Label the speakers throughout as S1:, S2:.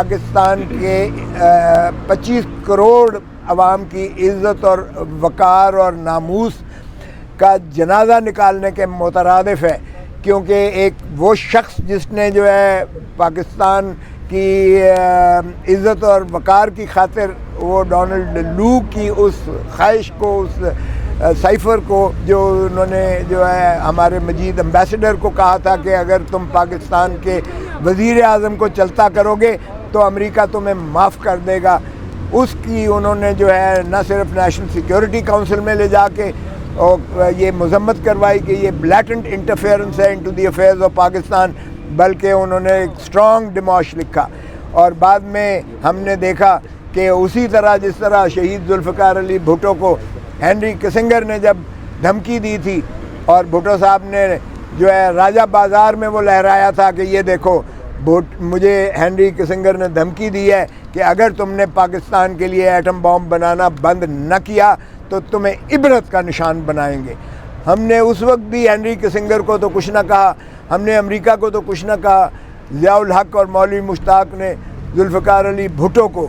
S1: پاکستان کے 25 کروڑ عوام کی عزت اور وقار اور ناموس کا جنازہ نکالنے کے مترادف ہے، کیونکہ ایک وہ شخص جس نے جو ہے پاکستان کی عزت اور وقار کی خاطر وہ ڈونلڈ لو کی اس خواہش کو، اس سائفر کو جو انہوں نے جو ہے ہمارے مجید امبیسڈر کو کہا تھا کہ اگر تم پاکستان کے وزیر اعظم کو چلتا کرو گے تو امریکہ تمہیں معاف کر دے گا، اس کی انہوں نے جو ہے نہ صرف نیشنل سیکیورٹی کونسل میں لے جا کے اور یہ مذمت کروائی کہ یہ بلیٹنٹ انٹرفیئرنس ہے into the affairs of Pakistan, بلکہ انہوں نے ایک اسٹرانگ ڈیموش لکھا۔ اور بعد میں ہم نے دیکھا کہ اسی طرح جس طرح شہید ذوالفقار علی بھٹو کو ہینری کسنگر نے جب دھمکی دی تھی اور بھٹو صاحب نے جو ہے راجہ بازار میں وہ لہرایا تھا کہ یہ دیکھو مجھے ہینری کسنگر نے دھمکی دی ہے کہ اگر تم نے پاکستان کے لیے ایٹم بام بنانا بند نہ کیا تو تمہیں عبرت کا نشان بنائیں گے۔ ہم نے اس وقت بھی ہینری کسنگر کو تو کچھ نہ کہا، ہم نے امریکہ کو تو کچھ نہ کہا، ضیاء الحق اور مولوی مشتاق نے ذوالفقار علی بھٹو کو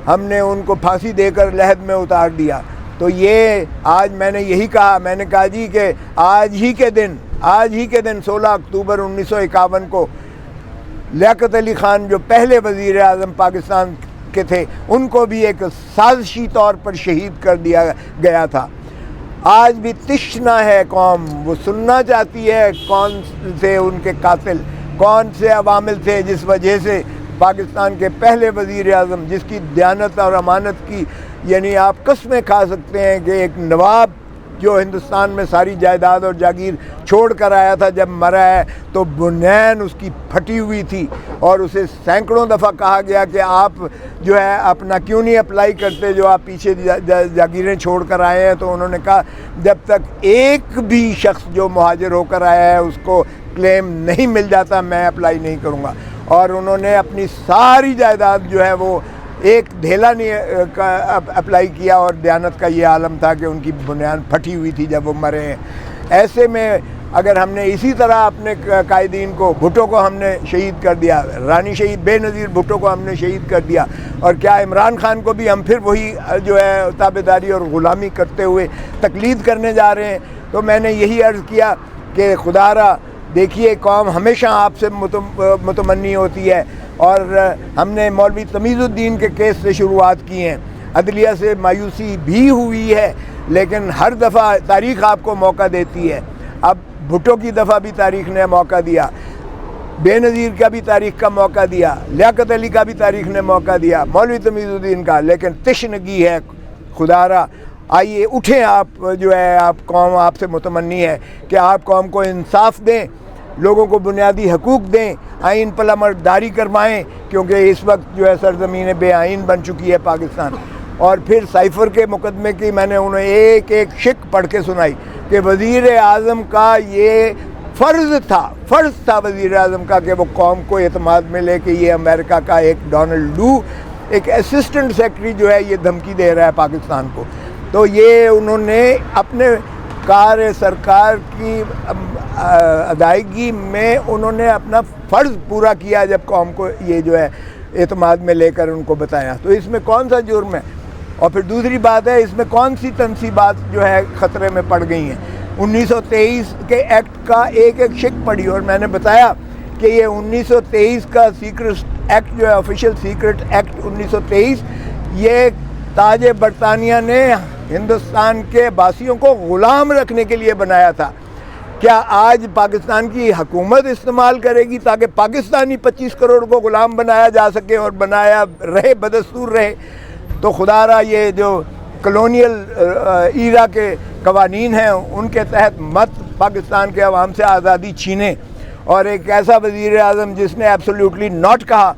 S1: ہم نے ان کو پھانسی دے کر لحد میں اتار دیا۔ تو یہ آج میں نے یہی کہا، میں نے کہا جی کہ آج ہی کے دن 16 اکتوبر 1951 کو لیاقت علی خان جو پہلے وزیر اعظم پاکستان کے تھے ان کو بھی ایک سازشی طور پر شہید کر دیا گیا تھا۔ آج بھی تشنا ہے قوم، وہ سننا چاہتی ہے کون سے ان کے قاتل، کون سے عوامل تھے جس وجہ سے پاکستان کے پہلے وزیر اعظم جس کی دیانت اور امانت کی یعنی آپ قسمیں کھا سکتے ہیں کہ ایک نواب جو ہندوستان میں ساری جائیداد اور جاگیر چھوڑ کر آیا تھا جب مرا ہے تو بنیان اس کی پھٹی ہوئی تھی اور اسے سینکڑوں دفعہ کہا گیا کہ آپ جو ہے اپنا کیوں نہیں اپلائی کرتے جو آپ پیچھے جاگیریں چھوڑ کر آئے ہیں۔ تو انہوں نے کہا جب تک ایک بھی شخص جو مہاجر ہو کر آیا ہے اس کو کلیم نہیں مل جاتا میں اپلائی نہیں کروں گا۔ اور انہوں نے اپنی ساری جائیداد جو ہے وہ ایک ڈھیلا نہیں اپلائی کیا اور دیانت کا یہ عالم تھا کہ ان کی بنیاد پھٹی ہوئی تھی جب وہ مرے ہیں۔ ایسے میں اگر ہم نے اسی طرح اپنے قائدین کو، بھٹو کو ہم نے شہید کر دیا، رانی شہید بے نظیر بھٹو کو ہم نے شہید کر دیا، اور کیا عمران خان کو بھی ہم پھر وہی جو ہے تابعداری اور غلامی کرتے ہوئے تقلید کرنے جا رہے ہیں؟ تو میں نے یہی عرض کیا کہ خدا را دیکھیے قوم ہمیشہ آپ سے متمنی ہوتی ہے، اور ہم نے مولوی تمیز الدین کے کیس سے شروعات کی ہیں، عدلیہ سے مایوسی بھی ہوئی ہے لیکن ہر دفعہ تاریخ آپ کو موقع دیتی ہے۔ اب بھٹو کی دفعہ بھی تاریخ نے موقع دیا، بے نظیر کا بھی تاریخ کا موقع دیا، لیاقت علی کا بھی تاریخ نے موقع دیا، مولوی تمیز الدین کا، لیکن تشنگی ہے خدا را۔ آئیے اٹھیں، آپ جو ہے آپ قوم آپ سے متمنی ہے کہ آپ قوم کو انصاف دیں، لوگوں کو بنیادی حقوق دیں، آئین پلامرداری کروائیں، کیونکہ اس وقت جو ہے سرزمین بے آئین بن چکی ہے پاکستان۔ اور پھر سائفر کے مقدمے کی میں نے انہیں ایک ایک شق پڑھ کے سنائی کہ وزیر اعظم کا یہ فرض تھا وزیر اعظم کا کہ وہ قوم کو اعتماد میں لے کہ یہ امریکہ کا ایک ڈونلڈ لو ایک اسسٹنٹ سیکرٹری جو ہے یہ دھمکی دے رہا ہے پاکستان کو۔ تو یہ انہوں نے اپنے کار سرکار کی ادائیگی میں انہوں نے اپنا فرض پورا کیا جب قوم کو یہ جو ہے اعتماد میں لے کر ان کو بتایا، تو اس میں کون سا جرم ہے؟ اور پھر دوسری بات ہے اس میں کون سی تنصیبات جو ہے خطرے میں پڑ گئی ہیں؟ 1923 کے ایکٹ کا ایک ایک شق پڑھی اور میں نے بتایا کہ یہ 1923 کا سیکرٹ ایکٹ جو ہے آفیشیل سیکرٹ ایکٹ 1923 یہ تاج برطانیہ نے ہندوستان کے باسیوں کو غلام رکھنے کے لیے بنایا تھا۔ کیا آج پاکستان کی حکومت استعمال کرے گی تاکہ پاکستانی 25 کروڑ کو غلام بنایا جا سکے اور بنایا رہے، بدستور رہے؟ تو خدا را یہ جو کلونیل ایرا کے قوانین ہیں ان کے تحت مت پاکستان کے عوام سے آزادی چھینے، اور ایک ایسا وزیر اعظم جس نے ایبسلیوٹلی ناٹ کہا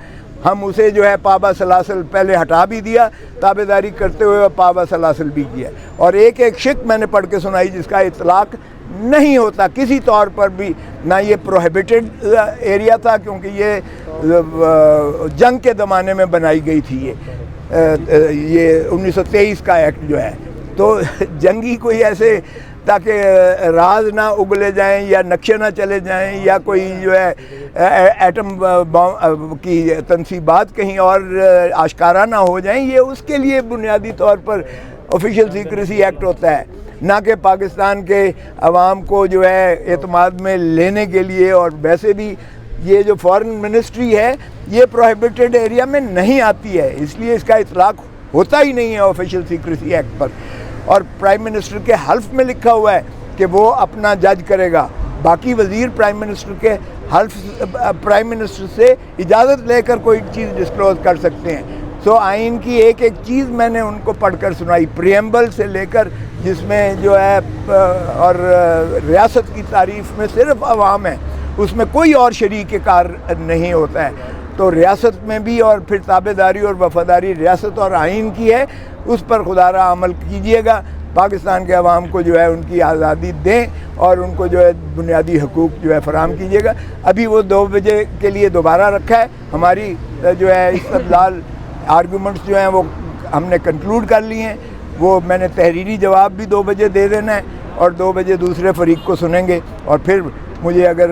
S1: ہم اسے جو ہے پابا سلاسل پہلے ہٹا بھی دیا، تابعداری کرتے ہوئے پابا سلاسل بھی کیا، اور ایک ایک شق میں نے پڑھ کے سنائی جس کا اطلاق نہیں ہوتا کسی طور پر بھی، نہ یہ پروہیبٹڈ ایریا تھا کیونکہ یہ جنگ کے زمانے میں بنائی گئی تھی یہ 1923 کا ایکٹ جو ہے، تو جنگی کوئی ایسے تاکہ راز نہ اگلے جائیں یا نقشے نہ چلے جائیں یا کوئی جو ہے ایٹم بم کی تنصیبات کہیں اور آشکارا نہ ہو جائیں، یہ اس کے لیے بنیادی طور پر آفیشیل سیکریسی ایکٹ ہوتا ہے، نہ کہ پاکستان کے عوام کو جو ہے اعتماد میں لینے کے لیے۔ اور ویسے بھی یہ جو فارن منسٹری ہے یہ پروہیبٹڈ ایریا میں نہیں آتی ہے، اس لیے اس کا اطلاق ہوتا ہی نہیں ہے آفیشیل سیکریسی ایکٹ پر۔ اور پرائم منسٹر کے حلف میں لکھا ہوا ہے کہ وہ اپنا جج کرے گا، باقی وزیر پرائم منسٹر کے حلف پرائم منسٹر سے اجازت لے کر کوئی چیز ڈسکلوز کر سکتے ہیں۔ سو آئین کی ایک ایک چیز میں نے ان کو پڑھ کر سنائی، پریمبل سے لے کر، جس میں جو ہے اور ریاست کی تعریف میں صرف عوام ہے، اس میں کوئی اور شریک کار نہیں ہوتا ہے۔ تو ریاست میں بھی اور پھر تابع داری اور وفاداری ریاست اور آئین کی ہے، اس پر خدا را عمل کیجئے گا۔ پاکستان کے عوام کو جو ہے ان کی آزادی دیں اور ان کو جو ہے بنیادی حقوق جو ہے فراہم کیجئے گا۔ ابھی وہ 2 بجے کے لیے دوبارہ رکھا ہے، ہماری جو ہے استدلال آرگومنٹس جو ہیں وہ ہم نے کنکلوڈ کر لی ہیں، وہ میں نے تحریری جواب بھی 2 بجے دے دینا ہے اور 2 بجے دوسرے فریق کو سنیں گے، اور پھر مجھے اگر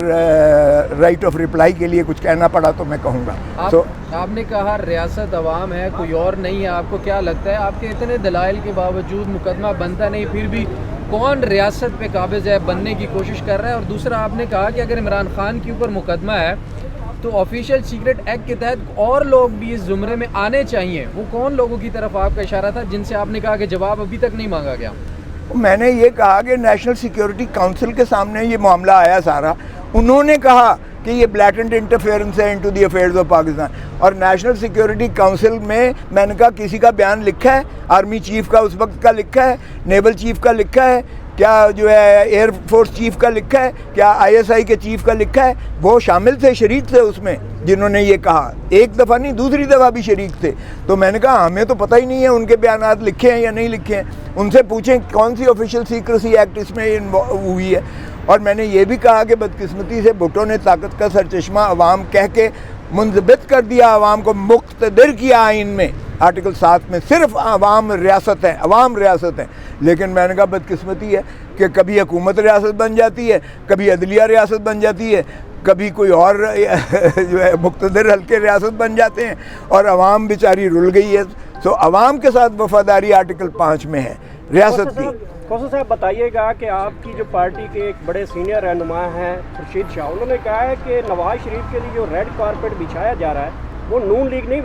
S1: رائٹ آف ریپلائی کے لیے کچھ کہنا پڑا تو میں کہوں گا۔
S2: آپ نے کہا ریاست عوام ہے، کوئی اور نہیں ہے، آپ کو کیا لگتا ہے آپ کے اتنے دلائل کے باوجود مقدمہ بنتا نہیں، پھر بھی کون ریاست پہ قابض ہے، بننے کی کوشش کر رہا ہے؟ اور دوسرا آپ نے کہا کہ اگر عمران خان کے اوپر مقدمہ ہے تو آفیشیل سیکرٹ ایکٹ کے تحت اور لوگ بھی اس زمرے میں آنے چاہیے، وہ کون لوگوں کی طرف آپ کا اشارہ تھا جن سے آپ نے کہا کہ جواب ابھی تک نہیں مانگا گیا؟
S1: میں نے یہ کہا کہ نیشنل سیکیورٹی کونسل کے سامنے یہ معاملہ آیا سارا، انہوں نے کہا کہ یہ بلیٹنٹ انٹرفیئرنس ہے into the affairs of Pakistan, اور نیشنل سیکیورٹی کونسل میں نے کہا کسی کا بیان لکھا ہے، آرمی چیف کا اس وقت کا لکھا ہے، نیول چیف کا لکھا ہے، کیا جو ہے ایئر فورس چیف کا لکھا ہے، کیا ISI کے چیف کا لکھا ہے؟ وہ شامل تھے، شریک تھے اس میں جنہوں نے یہ کہا، ایک دفعہ نہیں دوسری دفعہ بھی شریک تھے۔ تو میں نے کہا ہمیں تو پتہ ہی نہیں ہے ان کے بیانات لکھے ہیں یا نہیں لکھے ہیں، ان سے پوچھیں کون سی آفیشیل سیکریسی ایکٹ اس میں ہوئی ہے۔ اور میں نے یہ بھی کہا کہ بدقسمتی سے بھٹو نے طاقت کا سرچشمہ عوام کہہ کے منضبط کر دیا، عوام کو مقتدر کیا آئین میں، آرٹیکل 7 میں صرف عوام ریاست ہے، عوام ریاست ہے۔ لیکن میں نے کہا بدقسمتی ہے کہ کبھی حکومت ریاست بن جاتی ہے، کبھی عدلیہ ریاست بن جاتی ہے، کبھی کوئی اور جو ہے مقتدر حلقے ریاست بن جاتے ہیں، اور عوام بیچاری رل گئی ہے۔ تو عوام کے ساتھ وفاداری آرٹیکل 5 میں ہے ریاست کی۔
S3: کوثر صاحب بتائیے گا کہ آپ کی جو پارٹی کے ایک بڑے سینئر رہنما ہیں خورشید شاہ، انہوں نے کہا ہے کہ نواز شریف کے لیے جو ریڈ کارپیٹ بچھایا جا رہا ہے وہ نون لیگ نہیں